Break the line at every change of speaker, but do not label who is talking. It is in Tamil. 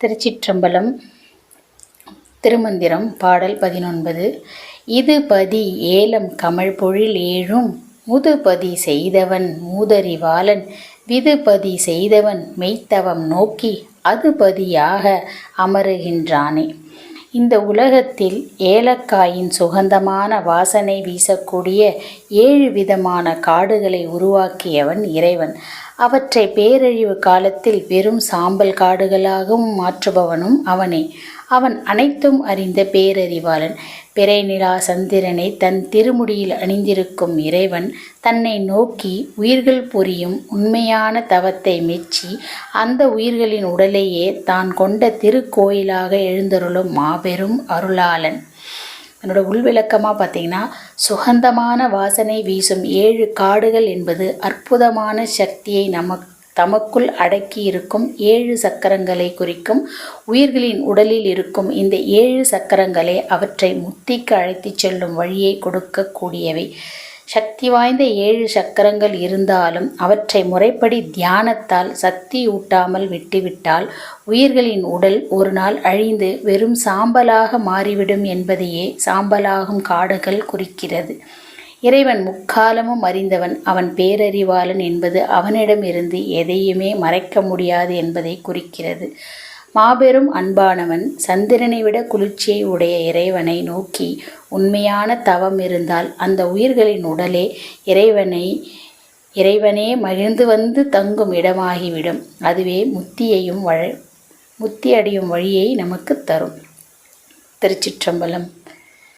திருச்சிற்றம்பலம். திருமந்திரம் பாடல் 19. இது பதி ஏலம் கமழ் பொழில் ஏழும் முதுபதி செய்தவன் மூதறிவாளன் விதுபதி செய்தவன் மெய்த்தவம் நோக்கி அதுபதியாக அமருகின்றானே. இந்த உலகத்தில் ஏலக்காயின் சுகந்தமான வாசனை வீசக்கூடிய 7 விதமான காடுகளை உருவாக்கியவன் இறைவன். அவற்றை பேரழிவு காலத்தில் வெறும் சாம்பல் காடுகளாகவும் மாற்றுபவனும் அவனே. அவன் அனைத்தும் அறிந்த பேரறிவாளன். பிறைநிலா சந்திரனை தன் திருமுடியில் அணிந்திருக்கும் இறைவன் தன்னை நோக்கி உயிர்கள் புரியும் உண்மையான தவத்தை மெச்சி அந்த உயிர்களின் உடலையே தான் கொண்ட திருக்கோயிலாக எழுந்தருளும் மாபெரும் அருளாளன். என்னோட உள்விளக்கமாக பார்த்தீங்கன்னா, சுகந்தமான வாசனை வீசும் 7 காடுகள் என்பது அற்புதமான சக்தியை தமக்குள் அடக்கி இருக்கும் 7 சக்கரங்களை குறிக்கும். உயிர்களின் உடலில் இருக்கும் இந்த 7 சக்கரங்களே அவற்றை முத்திக்கு அழைத்துச் செல்லும் வழியை கொடுக்கக்கூடியவை. சக்தி வாய்ந்த 7 சக்கரங்கள் இருந்தாலும் அவற்றை முறைப்படி தியானத்தால் சக்தியூட்டாமல் விட்டுவிட்டால் உயிர்களின் உடல் ஒரு நாள் அழிந்து வெறும் சாம்பலாக மாறிவிடும் என்பதையே சாம்பலாகும் காடுகள் குறிக்கிறது. இறைவன் முக்காலமும் அறிந்தவன், அவன் பேரறிவாளன் என்பது அவனிடமிருந்து எதையுமே மறைக்க முடியாது என்பதை குறிக்கிறது. மாபெரும் அன்பானவன் சந்திரனை விட குளிர்ச்சியை உடைய இறைவனை நோக்கி உண்மையான தவம் இருந்தால் அந்த உயிர்களின் உடலே இறைவனே மகிழ்ந்து வந்து தங்கும் இடமாகிவிடும். அதுவே முத்தி அடையும் வழியை நமக்கு தரும். திருச்சிற்றம்பலம்.